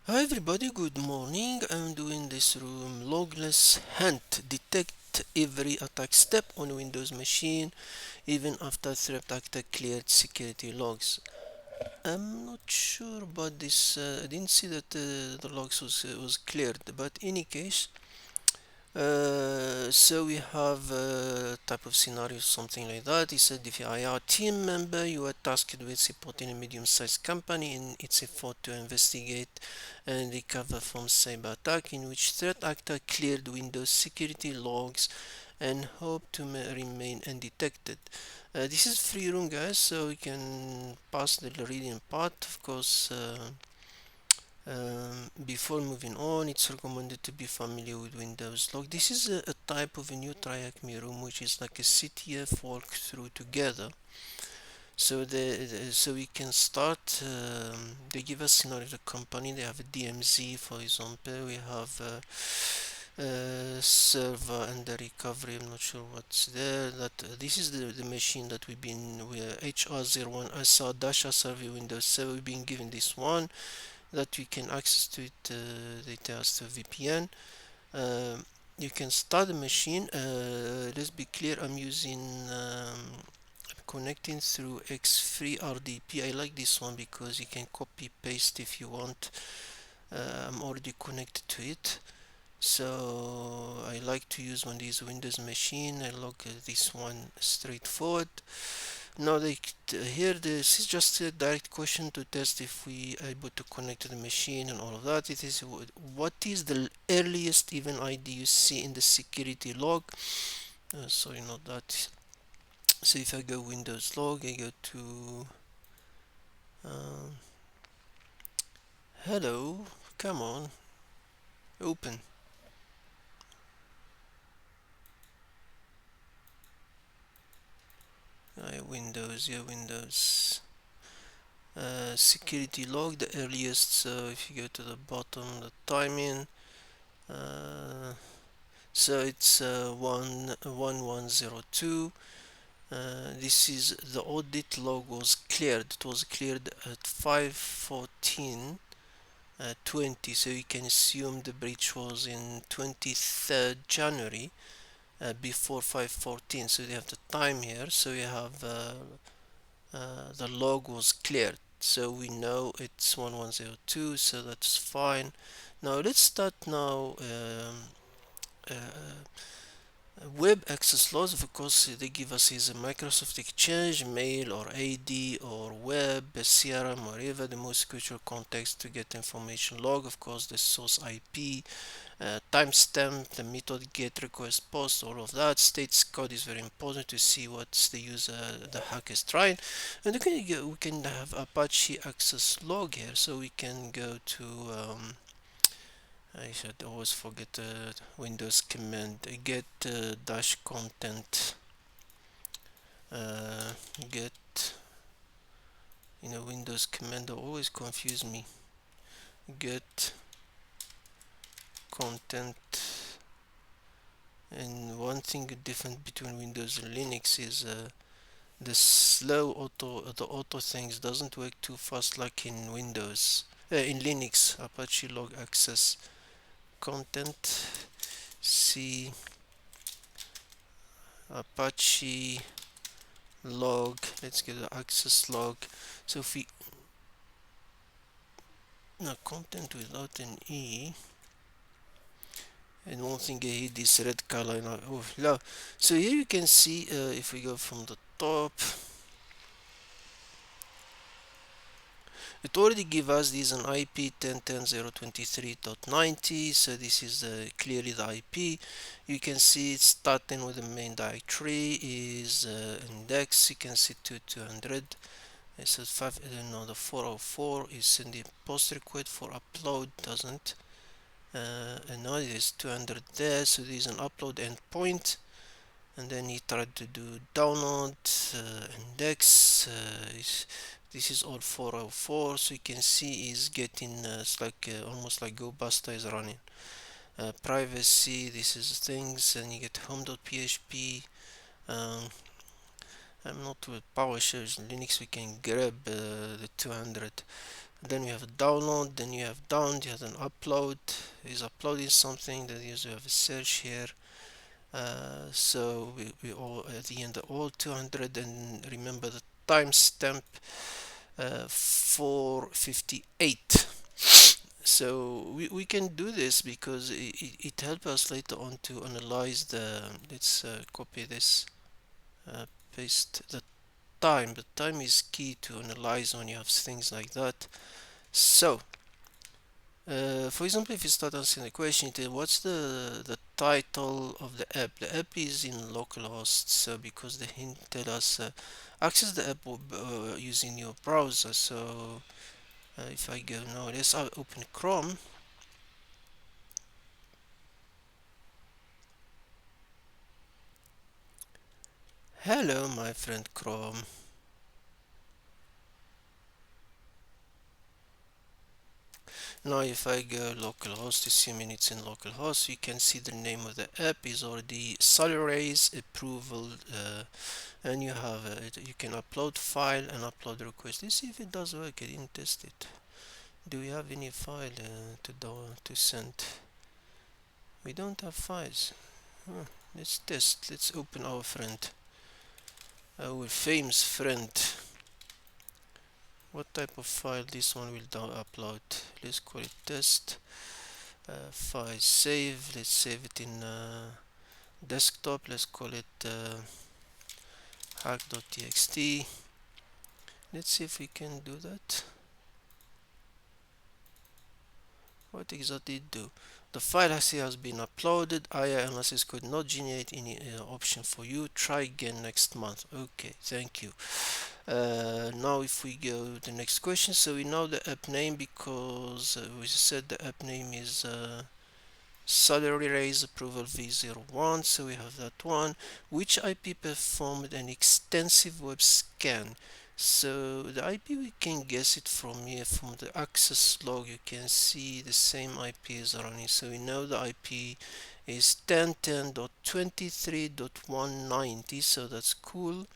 Hi everybody, good morning. I'm doing this room Logless Hunt. Detect every attack step on Windows machine even after threat actor cleared security logs. I'm not sure about this. I didn't see that the logs was cleared, but in any case, so we have a type of scenario, something like that. He said if you are a team member, you are tasked with supporting a medium-sized company in its effort to investigate and recover from cyber attack in which threat actor cleared Windows security logs and hope to remain undetected. This is free room, guys, so we can pass the reading part. Of course, before moving on, it's recommended to be familiar with Windows Log. This is a type of a new TryHackMe room, which is like a CTF walkthrough together. So we can start. They give us scenario of the company. They have a DMZ, for example. We have server and the recovery. I'm not sure what's there. That this is the machine that we've been HR01 SR dash survey Windows 7. We've been given this one that we can access to it. Data as the VPN. You can start the machine. Let's be clear. I'm using connecting through X3 RDP. I like this one because you can copy paste if you want. I'm already connected to it, so I like to use one of these Windows machine. I log this one straightforward. Now here this is just a direct question to test if we are able to connect to the machine and all of that. It is what is the earliest event ID you see in the security log. Sorry, not that. So if I go Windows log, I go to um, hello, come on, open. Windows, yeah, Windows. Security log, the earliest. So if you go to the bottom, the timing. Uh, so it's 1102. This is the audit log was cleared. It was cleared at 5:14. 20, so you can assume the breach was in 23rd January, before 5:14. So they have the time here, so you have the log was cleared, so we know it's 1102, so that's fine. Now let's start now. Uh, Web access laws, of course, they give us is a Microsoft Exchange, mail or AD or web, CRM, whatever the most crucial context to get information log. Of course, the source IP, timestamp, the method get, request, post, all of that. States code is very important to see what's the user, the hack is trying. And we can have Apache access log here, so we can go to I should always forget the Windows command get dash content uh, get Windows command always confuse me. Get content. And one thing different between Windows and Linux is the slow auto things doesn't work too fast like in Windows. In Linux, Apache log access content. C Apache log. Let's get the access log. So if we no content without an E, and one thing I hate this red color. Oh, no. So here you can see if we go from the top, it already give us this an IP 10.10.023.90. So this is clearly the IP. You can see it's starting with the main directory is index. You can see 200. It says 5. No, the 404 is in the post request for upload doesn't. And now there's 200 there, so there's an upload endpoint, and then he tried to do download index. This is all 404, so you can see is getting it's like almost like GoBuster is running. Privacy, this is things, and you get home.php. Um, I'm not with PowerShell Linux. We can grab the 200. Then we have a download, then you have download, you have an upload, is uploading something, then you have a search here. So we all at the end all 200, and remember the timestamp 458. So we can do this because it helps us later on to analyze the, let's copy this, paste the time. The time is key to analyze when you have things like that. So for example, if you start answering the question, what's the title of the app? The app is in localhost, so because the hint tell us access the app using your browser. So if I go now, let's open Chrome. Hello, my friend Chrome. Now if I go localhost, assuming it's in localhost, you can see the name of the app is already Solarays approval, and you have you can upload file and upload request. Let's see if it does work. I didn't test it. Do we have any file to send? We don't have files. Huh. Let's test. Let's open our famous friend. What type of file this one will upload? Let's call it test. File save. Let's save it in desktop. Let's call it hack.txt. Let's see if we can do that. What exactly it do? The file has been uploaded. AI analysis could not generate any option for you. Try again next month. Okay, thank you. Now if we go to the next question, so we know the app name because we said the app name is salary raise approval v01, so we have that one. Which IP performed an extensive web scan? So the IP, we can guess it from here, from the access log. You can see the same IP is running, so we know the IP is 10.10.23.190, so that's cool.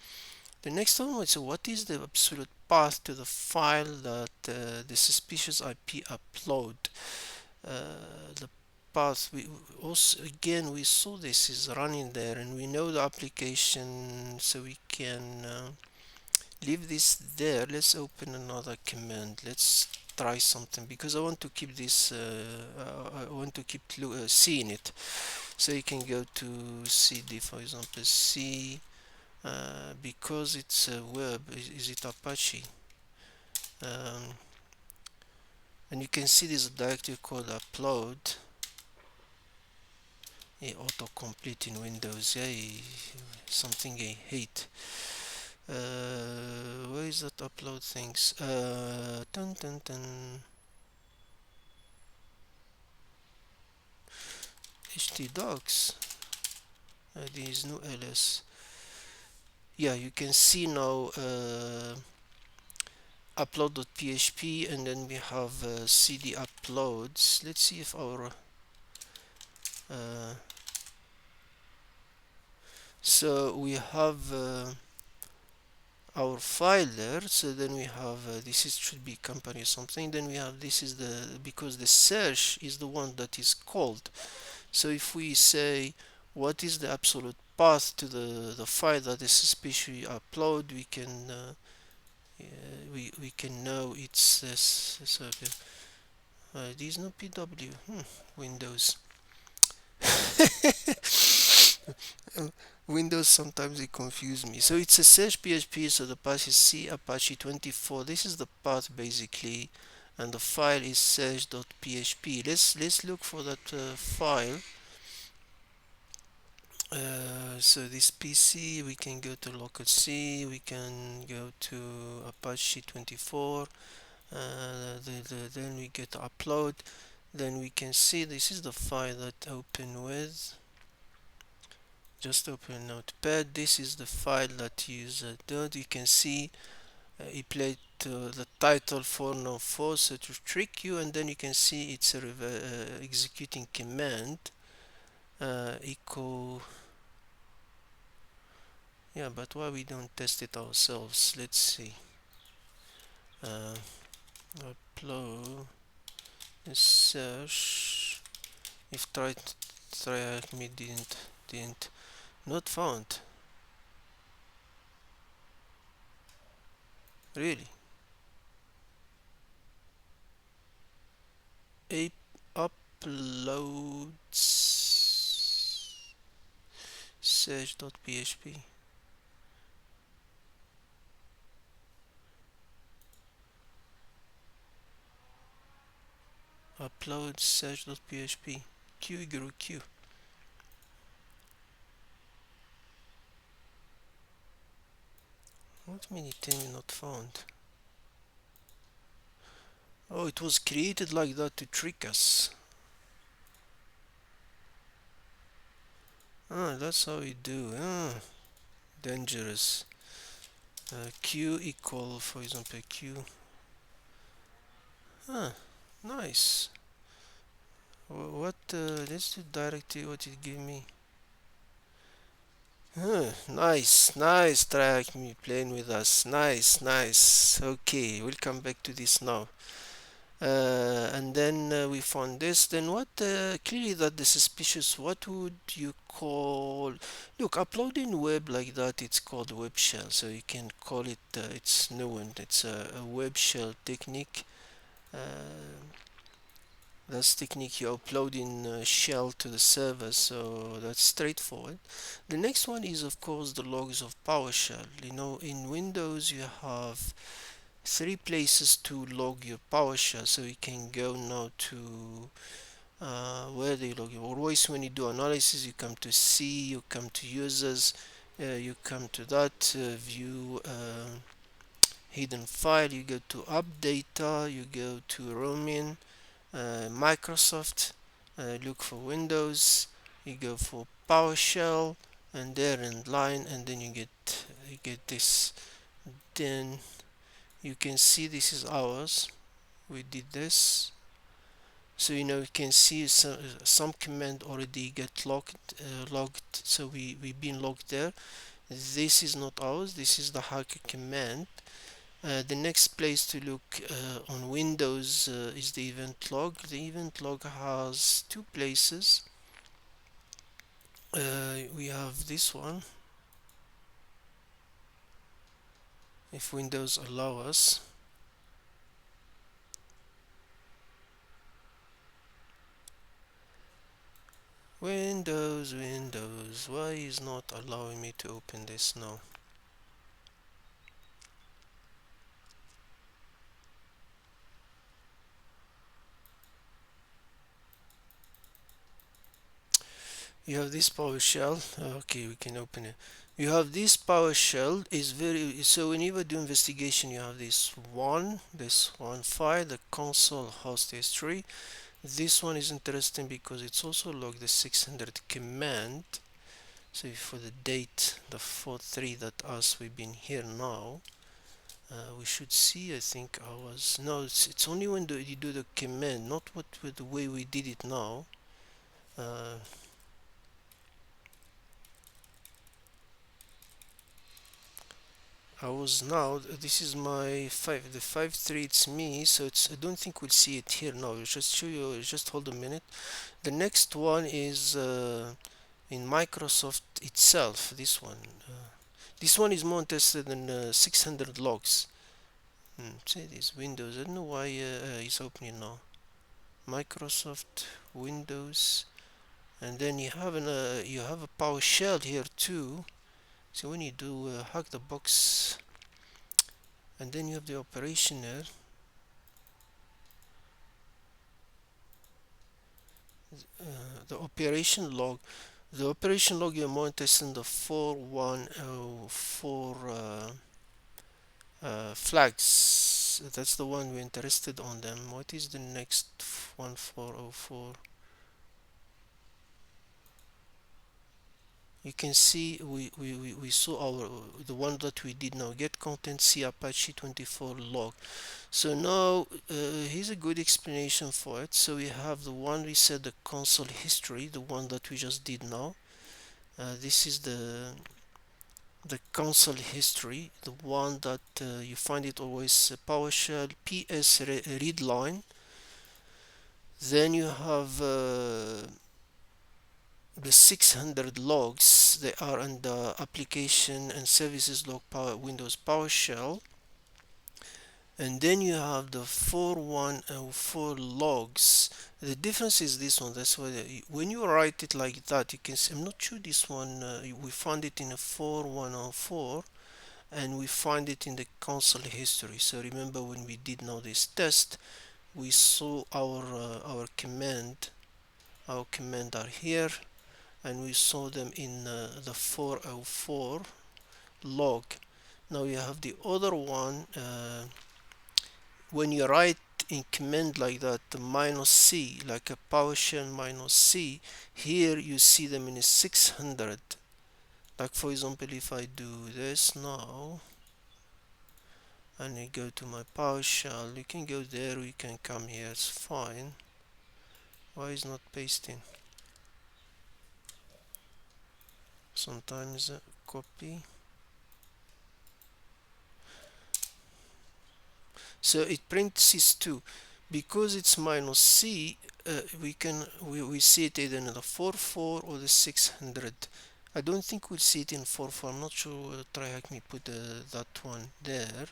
The next one is, what is the absolute path to the file that the suspicious IP upload? The path, we also, again, we saw this is running there, and we know the application, so we can leave this there. Let's open another command. Let's try something because I want to keep this, I want to keep seeing it. So you can go to cd, for example, c, because it's a web, is it Apache? Um, and you can see this directory called upload, autocomplete in Windows. Yeah, something I hate. Where is that upload things? Dun, dun, dun. htdocs. There is no ls. Yeah, you can see now upload.php, and then we have cd uploads. Let's see if our so we have our file there. So then we have this is should be company or something. Then we have, this is the, because the search is the one that is called. So if we say what is the absolute path to the file that is suspiciously upload, we can we can know it's this. So there is no pw. Windows. Windows sometimes it confuse me. So it's a search PHP, so the path is C Apache 24. This is the path basically, and the file is search.php. Let's look for that file. So this PC, we can go to local C, we can go to Apache 24, then we get upload, then we can see this is the file that open with. Just open Notepad. This is the file that is done. You can see it played the title 404, so to trick you, and then you can see it's executing command echo. Yeah, but why we don't test it ourselves? Let's see. upload search if TryHackMe didn't not found. Really? A uploads search.php. Upload search.php. Q equal Q. What mean it tell me not found? Oh, it was created like that to trick us. Ah, that's how we do. Ah, dangerous. Q equal, for example, Q. Ah, nice. What? Let's do directly what it give me. Nice, nice. Track me playing with us. Nice, nice. Okay, we'll come back to this now. And then we found this. Then what? Clearly that the suspicious. What would you call? Look, uploading web like that. It's called web shell. So you can call it. It's new one. It's a web shell technique. That's technique you upload in shell to the server, so that's straightforward. The next one is of course the logs of PowerShell. You know, in Windows you have three places to log your PowerShell, so you can go now to where do you log your always when you do analysis you come to C, you come to users, you come to that view hidden file, you go to app data, you go to roaming, Microsoft, look for Windows, you go for PowerShell, and there in line, and then you get this. Then you can see this is ours. We did this, so you can see some command already get logged. So we've been logged there. This is not ours. This is the hacker command. The next place to look on Windows is the event log. The event log has two places. We have this one, if Windows allow us. Windows, why is not allowing me to open this now? You have this PowerShell. Okay, we can open it. You have this PowerShell is very so whenever you do investigation you have this one file, the console host history. This one is interesting because it's also log the 600 command. So for the date, the 4/3 that us we've been here now, we should see. I think I was no. It's only when you do the command, not what with the way we did it now. Uh, I was now. This is my five. The 5/3. It's me. So it's. I don't think we'll see it here now. I'll just show you. Just hold a minute. The next one is in Microsoft itself. This one. This one is more interested than 600 logs. Say this Windows. I don't know why it's opening now. Microsoft Windows, and then you have a PowerShell here too. So when you do hack the box, and then you have the operation here. The operation log. The operation log you're more interested in the 4104 flags. That's the one we're interested on them. What is the next 1404? You can see we saw the one that we did now, get content c apache 24 log. So now here's a good explanation for it. So we have the one we said, the console history, the one that we just did now. This is the console history, the one that you find it always PowerShell PS read line. Then you have the 600 logs. They are under application and services log Windows PowerShell. And then you have the 4104 logs. The difference is this one. That's why when you write it like that, you can see, I'm not sure this one, we found it in a 4104 and we find it in the console history. So remember when we did now this test, we saw our command are here, and we saw them in the 404 log. Now you have the other one. When you write in command like that, the -c, like a PowerShell -c, here you see them in a 600. Like for example, if I do this now and I go to my PowerShell, you can go there, we can come here, it's fine. Why is not pasting? Sometimes copy. So it prints is 2 because it's -c. We see it either in the 44 or the 600. I don't think we'll see it in 44. I'm not sure. TryHackMe put that one there.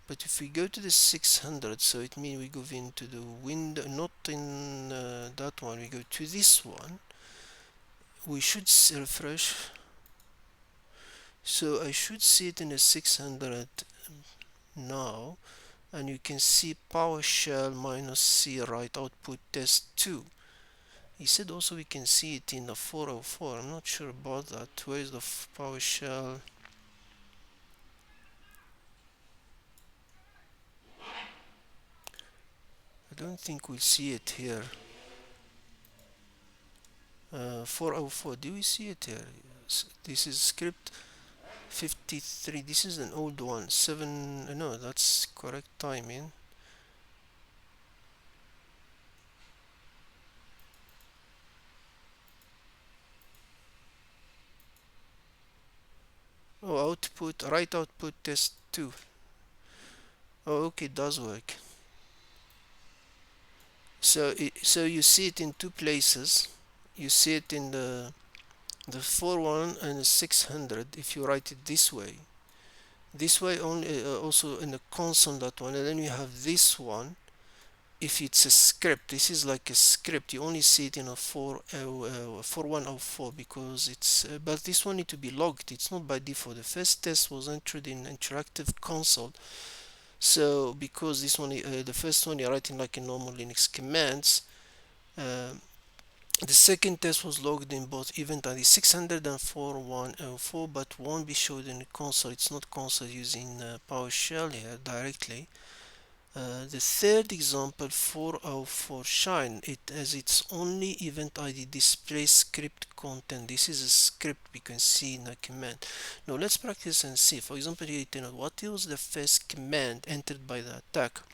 But if we go to the 600, so it means we go into the window, not in that one. We go to this one. We should refresh. So I should see it in the 600 now. And you can see PowerShell -c write output test 2. He said also we can see it in the 404. I'm not sure about that. Where is the PowerShell? I don't think we'll see it here. 404. Do we see it here? This is script 53. This is an old one. 7. No, that's correct timing. Oh, output, write output test 2. Oh, okay, it does work. So you see it in two places. You see it in the 41 and the 600 if you write it this way only, also in the console, that one. And then you have this one if it's a script. This is like a script. You only see it in a 4104 because it's but this one need to be logged. It's not by default. The first test was entered in interactive console. So because this one, the first one you're writing like a normal Linux commands, the second test was logged in both event ID 600 and 4104, but won't be showed in the console. It's not console using PowerShell here directly. The third example, 404 shine, it has its only event ID display script content. This is a script we can see in a command. Now let's practice and see. For example, here, what was the first command entered by the attacker?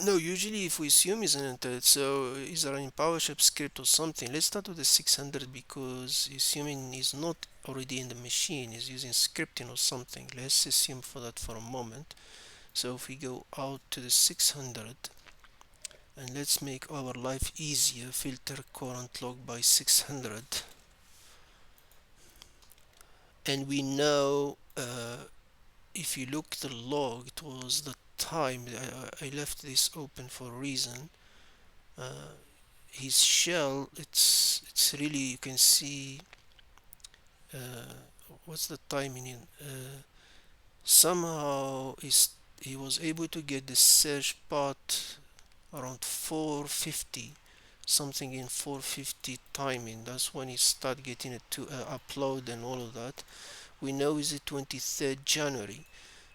No, usually if we assume is entered, so is there in PowerShell script or something? Let's start with the 600 because assuming is not already in the machine, is using scripting or something. Let's assume for that for a moment. So if we go out to the 600 and let's make our life easier, filter current log by 600, and we know if you look the log, it was the time. I left this open for a reason. His shell, it's really, you can see what's the timing in somehow he was able to get the search path around 450, something in 450 timing. That's when he start getting it to upload and all of that. We know is the 23rd January,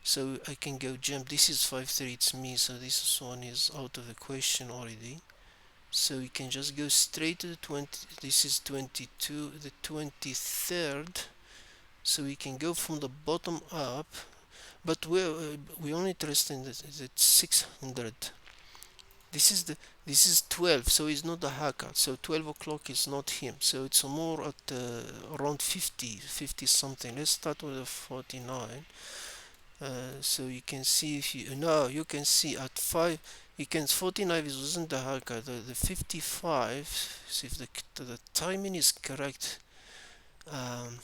so I can go jump. This is 5:30, it's me, so this one is out of the question already. So we can just go straight to the 20. This is 22, the 23rd. So we can go from the bottom up, but we're only interested in the 600. this is the this is 12, so he's not the hacker. So 12 o'clock is not him, so it's more at around 50 something. Let's start with the 49. So you can see, if you no, you can see at 5, you can 49 is wasn't the hacker. The 55, see if the timing is correct. um,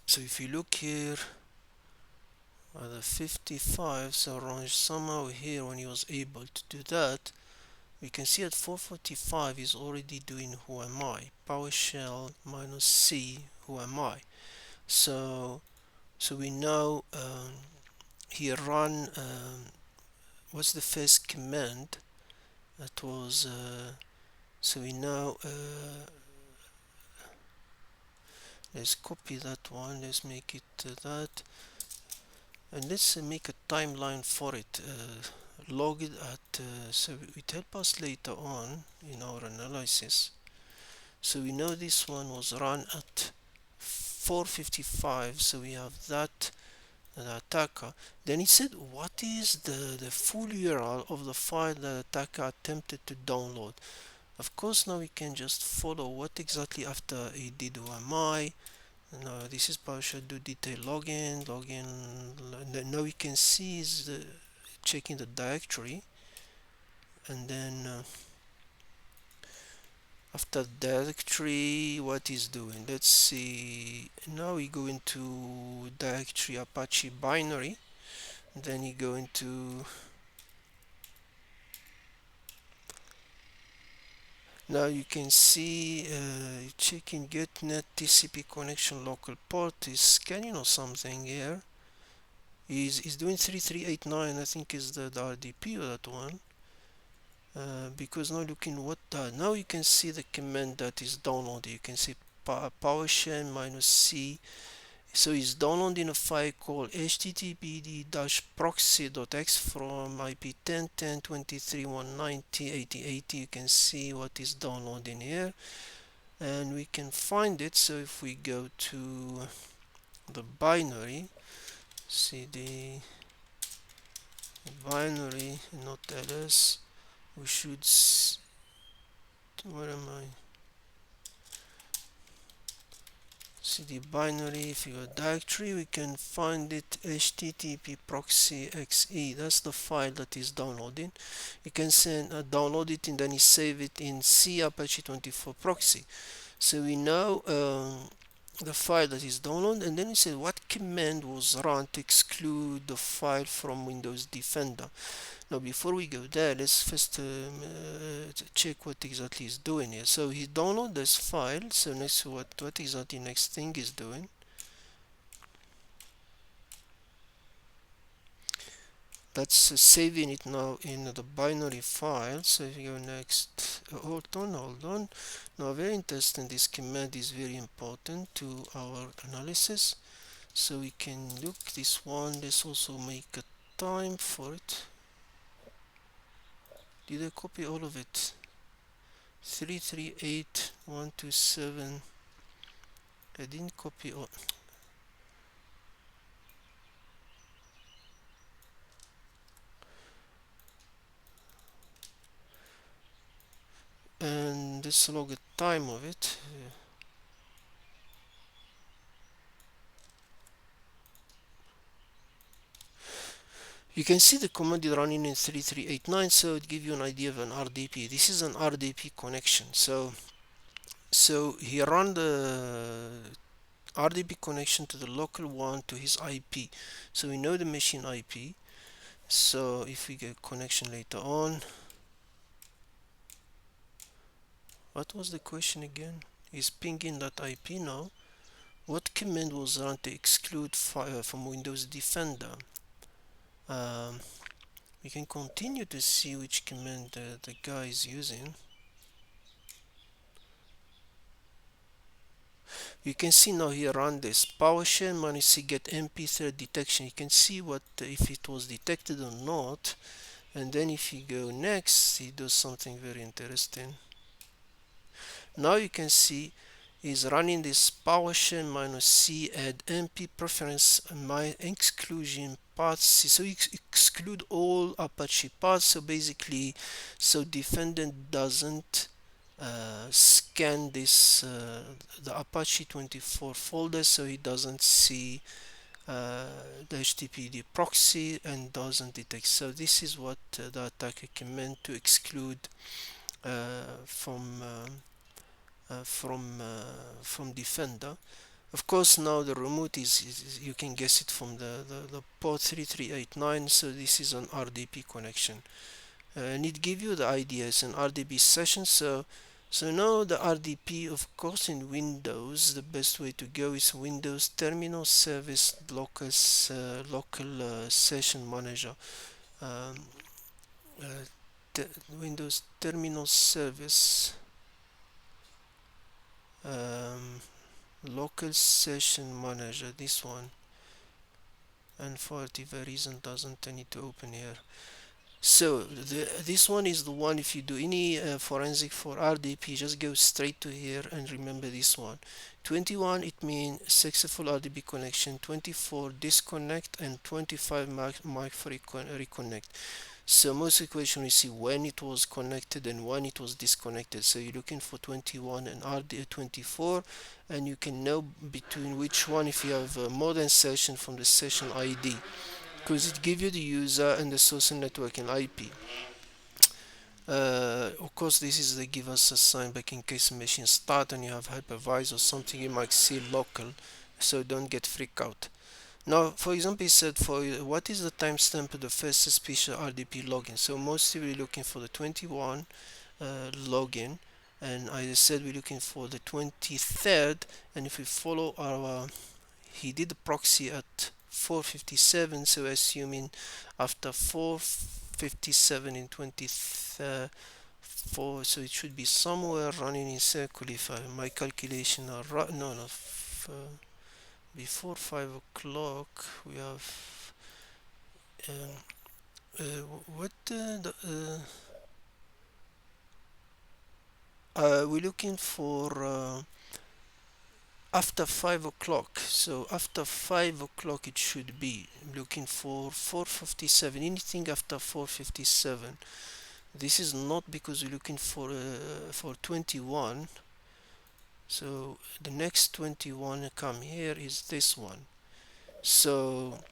so if you look here at the 55, so around somehow here when he was able to do that, we can see at 4:45 is already doing who am I, PowerShell minus C, who am I. So we know he run what's the first command that was so we know let's copy that one, let's make it that, and let's make a timeline for it, log it at so it help us later on in our analysis. So we know this one was run at 4:55, so we have that, the attacker. Then he said, what is the full URL of the file the attacker attempted to download? Of course, now we can just follow what exactly after he did OMI. Now this is PowerShell do detail login. Now we can see is checking the directory, and then after directory, what is doing? Let's see. Now we go into directory Apache binary. Then you go into, now you can see checking getnet TCP connection local port is scanning or something here. Is doing 3389, I think is the RDP or that one. Because now looking what now you can see the command that is downloaded. You can see PowerShell minus C. So it's downloading a file called httpd-proxy.x from IP 10.10.23.190.80.80. You can see what is downloading here, and we can find it. So if we go to the binary, see the binary, not ls, we should where am I? See the binary. If you go directory, we can find it http proxy xe. That's the file that is downloading. You can download it and then you save it in C Apache 24 proxy. So we know the file that is downloaded, and then we say what command was run to exclude the file from Windows Defender. Now before we go there, let's first check what exactly is doing here. So he downloaded this file, so next what exactly next thing is doing. That's saving it now in the binary file. So if you go next, hold on. Now very interesting, this command is very important to our analysis. So we can look this one. Let's also make a time for it. Did I copy all of it? 338127. I didn't copy all. And let's log the time of it. You can see the command is running in 3389, so it gives you an idea of an RDP. This is an RDP connection. So he ran the RDP connection to the local one to his IP. So we know the machine IP. So if we get connection later on, what was the question again? Is pinging that IP now. What command was run to exclude file from Windows Defender? We can continue to see which command the guy is using. You can see now here run this PowerShell minus C get MP thread detection. You can see what if it was detected or not, and then if you go next, he does something very interesting. Now you can see is running this PowerShell -c add mp preference my exclusion paths. So you exclude all Apache paths. So basically, so defendant doesn't scan this the Apache 24 folder, so he doesn't see the HTTPD proxy and doesn't detect. So this is what the attacker can meant to exclude from from defender. Of course, now the remote is you can guess it from the port 3389. So this is an RDP connection, and it give you the idea. It's an RDP session. So now the RDP, of course, in Windows, the best way to go is Windows Terminal Service Local Session Manager. Um, uh, Windows Terminal Service um, Local Session Manager. This one, and for whatever reason doesn't need to open here. So this one is the one. If you do any forensic for RDP, just go straight to here and remember this one. 21, it means successful RDP connection. 24, disconnect, and 25 mark for reconnect. So most equation we see when it was connected and when it was disconnected. So you're looking for 21 and RD 24, and you can know between which one if you have more than session from the session ID, because it gives you the user and the social network and IP. Of course, this is they give us a sign back in case the machine start and you have hypervisor or something. You might see local, so don't get freaked out. Now, for example, it said for what is the timestamp of the first suspicious RDP login. So mostly we're looking for the 21 login, and I said we're looking for the 23rd. And if we follow our he did the proxy at 4:57, so assuming after 4:57 in 24, so it should be somewhere running in circle if my calculation are right. No, no, before 5 o'clock we have um, what we're looking for after 5 o'clock. So after 5 o'clock it should be looking for 4:57, anything after 4:57. This is not because we're looking for 21. So the next 21 come here is this one. So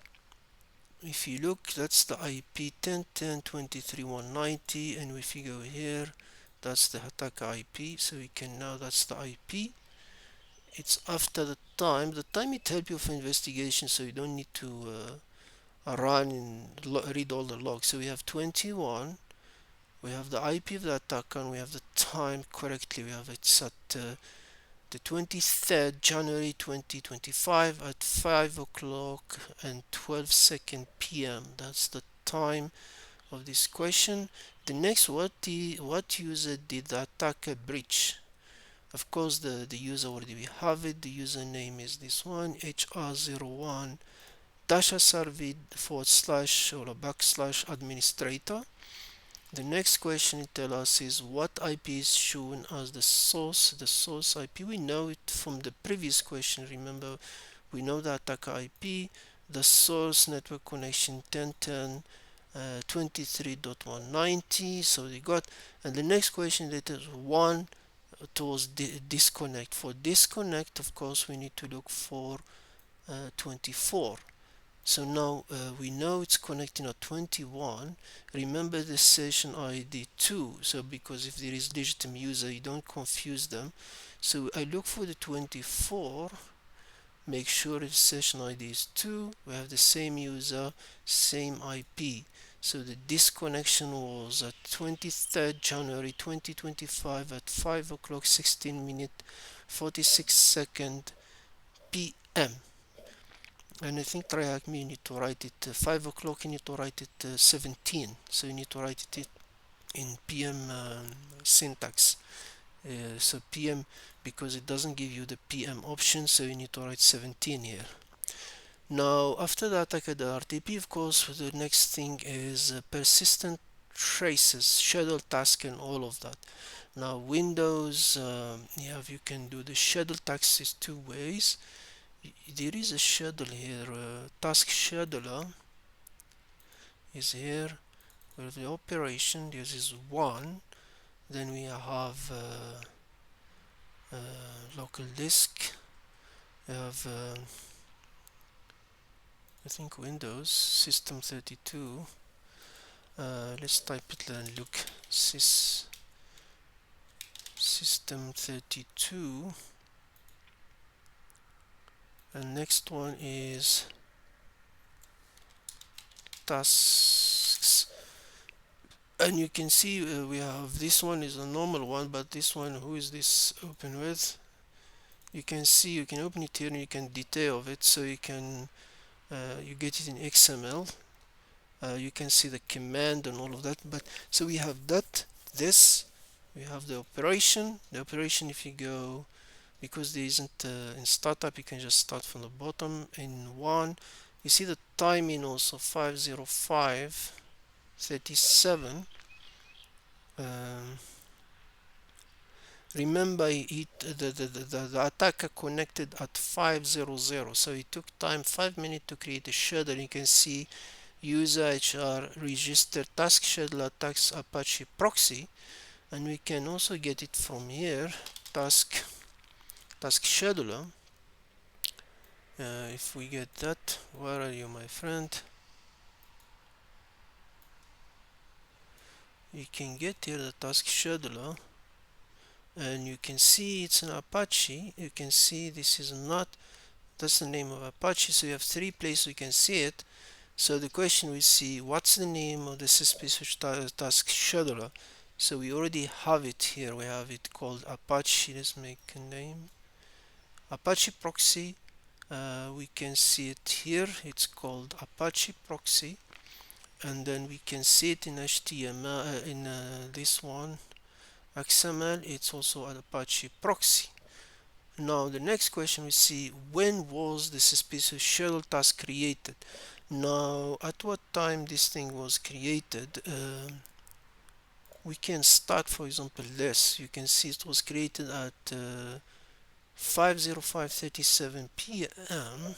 if you look, that's the IP 10.10.23.190, and if you go here, that's the attacker IP. So we can now, that's the IP. It's after the time. The time it helps you for investigation, so you don't need to run and read all the logs. So we have 21. We have the IP of the attacker, and we have the time correctly. We have it's at the 23rd January 2025 at 5 o'clock and 12 second PM. That's the time of this question. The next, what user did the attacker breach? Of course, the user already we have it. The username is this one, hr01 -servid / or a / administrator. The next question it tells us is what IP is shown as the source IP. We know it from the previous question. Remember, we know the attacker IP, the source network connection 10.10 23.190. So they got, and the next question that is one towards disconnect. For disconnect, of course, we need to look for 24. So now we know it's connecting at 21. Remember the session ID 2. So because if there is legitimate user, you don't confuse them. So I look for the 24. Make sure the session ID is 2. We have the same user, same IP. So the disconnection was at 23rd January 2025 at 5 o'clock 16 minute 46 second PM. And I think TryHackMe, you need to write it 5 o'clock, you need to write it 17. So you need to write it in PM syntax. So PM, because it doesn't give you the PM option, so you need to write 17 here. Now, after the attack at the RTP, of course, the next thing is persistent traces, schedule task, and all of that. Now Windows, you can do the schedule tasks is two ways. There is a schedule here, task scheduler is here with the operation. This is one. Then we have local disk. We have I think Windows System 32. Let's type it and look. System 32. And next one is tasks, and you can see we have this one is a normal one, but this one, who is this open with? You can see, you can open it here and you can detail of it, so you can you get it in XML. You can see the command and all of that. But so we have that, this, we have the operation. The operation, if you go, because there isn't in startup, you can just start from the bottom. In one, you see the timing also 5:05:37. Remember, the attacker connected at 5:00, so it took time 5 minutes to create a schedule. You can see user HR register task schedule attacks Apache proxy, and we can also get it from here, task scheduler. If we get that, where are you, my friend? You can get here the task scheduler, and you can see it's an Apache. You can see this is not, that's the name of Apache, so you have three places you can see it. So the question we see, what's the name of the suspicious task scheduler? So we already have it here. We have it called Apache. Let's make a name, Apache proxy. We can see it here. It's called Apache proxy, and then we can see it in HTML, in this one XML. It's also an Apache proxy. Now the next question we see, when was the suspicious schedule task created? Now at what time this thing was created? We can start, for example, this. You can see it was created at 5:05:37 p.m.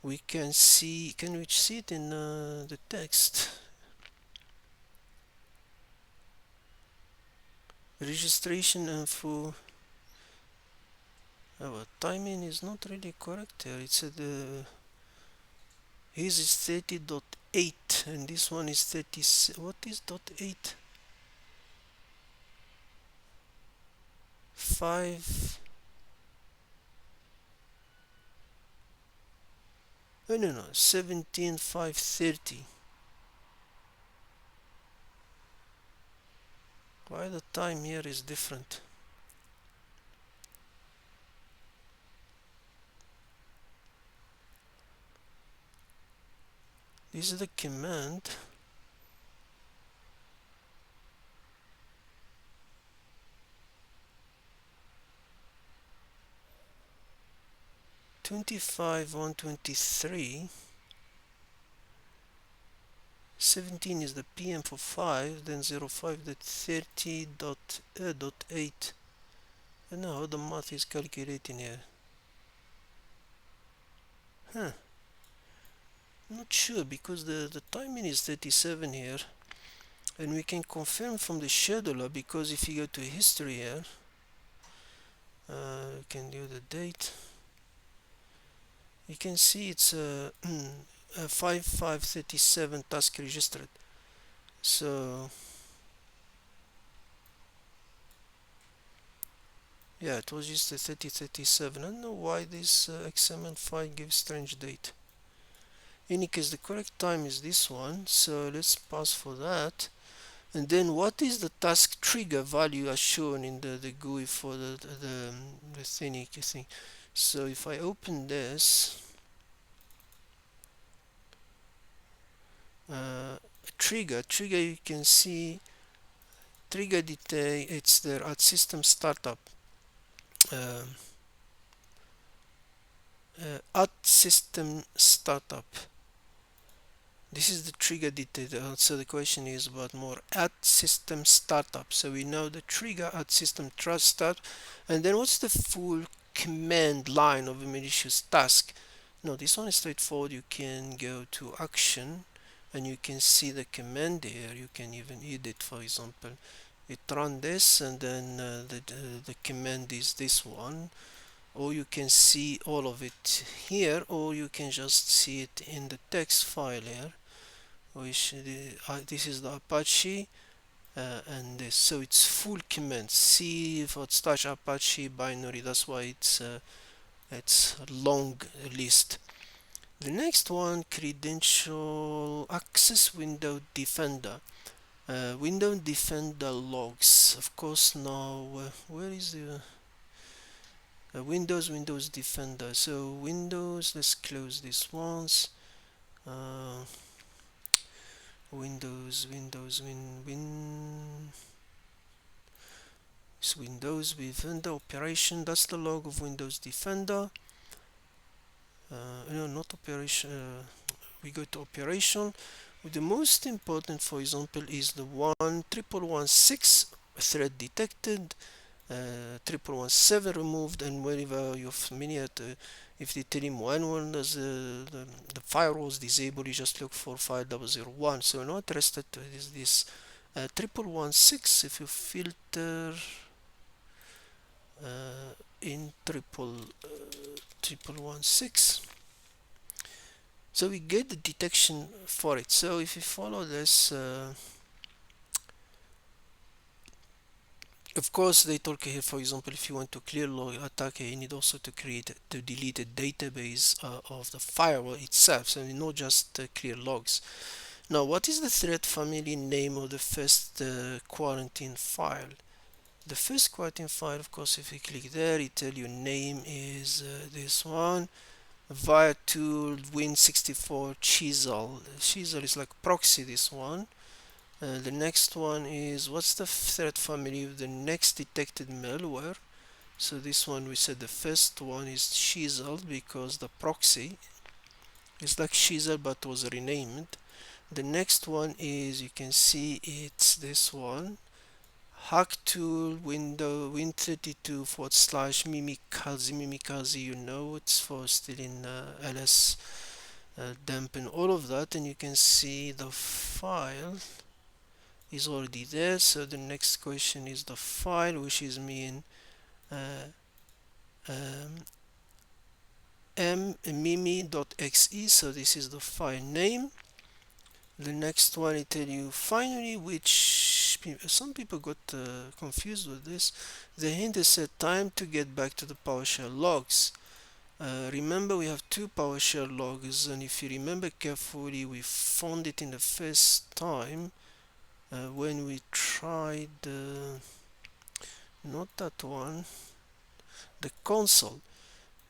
We can see, can we see it in the text? Registration info. Our timing is not really correct here. It's at his is 30.8 and this one is 30. What is .8? 5. Oh, no, 17:5:30. Why the time here is different? This is the command. (25:123). 17 is the PM for 5, then 05.30.8. I don't know how the math is calculating here. Not sure, because the timing is 37 here, and we can confirm from the scheduler, because if you go to history here, you can do the date. You can see it's 5:37 task registered. So yeah, it was just a 30:37. I don't know why this XML file gives strange date. In any case, the correct time is this one, so let's pass for that. And then what is the task trigger value as shown in the GUI for the thing? So if I open this, trigger, you can see trigger detail, it's there at system startup. At system startup, This is the trigger detail. So the question is about more at system startup. So we know the trigger at system trust start, and then what's the full command line of a malicious task? No, this one is straightforward. You can go to action, and you can see the command here. You can even edit, for example. It run this, and then the command is this one, or you can see all of it here, or you can just see it in the text file here, which this is the Apache, and this, so it's full command C forward slash Apache binary. That's why it's a long list. The next one, credential access window defender. Window defender logs. Of course, now where is the Windows defender? So Windows, let's close this once. Uh, Windows it's Windows Defender operation. That's the log of Windows Defender. No, not operation. We go to operation. The most important, for example, is the 11116 thread detected, 1117 removed, and whenever you're familiar, if they tell him when does the firewall is disabled, you just look for 5001. So we're not interested is this 1116. If you filter in 1116, so we get the detection for it. So if you follow this, of course they talk here, for example, if you want to clear log attack, you need also to delete a database of the firewall itself, so not just clear logs. Now, what is the threat family name of the first quarantine file? The first quarantine file, of course, if you click there, it tell you name is this one, via tool win64 chisel. Chisel is like proxy, this one. The next one is what's the threat family of the next detected malware. So this one, we said the first one is chisel because the proxy is like chisel but was renamed. The next one is, you can see it's this one, hack tool window win32 forward slash mimikazi. You know, it's for still in ls dump and all of that, and you can see the file is already there. So the next question is the file, which is mean uh, um, mimi.exe. so this is the file name. The next one, I tell you finally, which some people got confused with this. The hint is said time to get back to the PowerShell logs. Remember, we have two PowerShell logs, and if you remember carefully, we found it in the first time when we tried not that one, the console.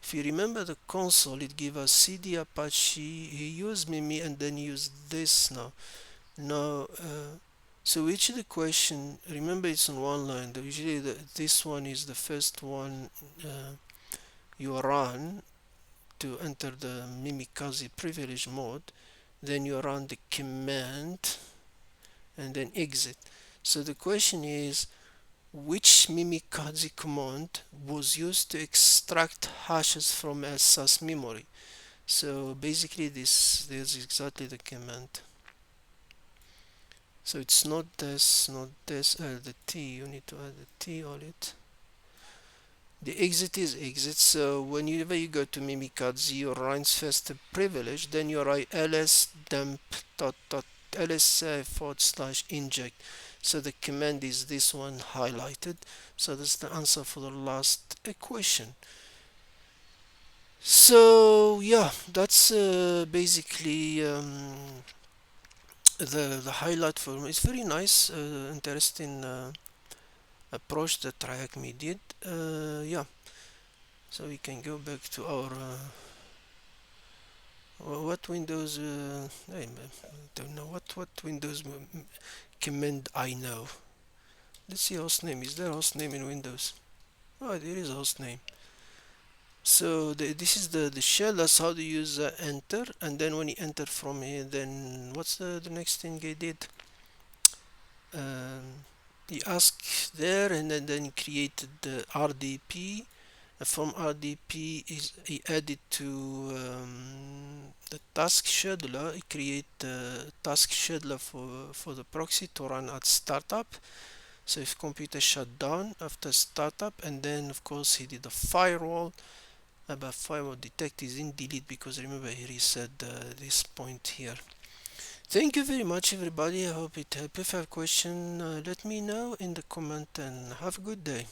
If you remember the console, it gave us cd apache, he used mimi and then used this. Now so which is the question, remember it's on one line, usually this one is the first one you run to enter the mimikazi privilege mode, then you run the command and then exit. So the question is, which mimikazi command was used to extract hashes from a SAS memory? So basically this is exactly the command. So it's not this, the T, you need to add the T on it. The exit is exit, so whenever you go to mimikazi, you run first the privilege, then you write ls dump ls forward slash inject. So the command is this one highlighted. So that's the answer for the last question. So yeah, that's basically the highlight for me. It's very nice, interesting approach that TryHackMe did. Yeah, so we can go back to our what Windows. I don't know what Windows command I know. Let's see hostname. Is there hostname in Windows? Oh, there is a hostname. So this is the shell. That's how to use enter. And then when you enter from here, then what's the next thing he did? Um, he asked there, and then he created the RDP. From RDP is he added to the task scheduler. He create the task scheduler for the proxy to run at startup. So if computer shut down after startup, and then of course he did a firewall. But firewall detect is in delete, because remember here he said this point here. Thank you very much, everybody. I hope it helped. If you have a question, let me know in the comment, and have a good day.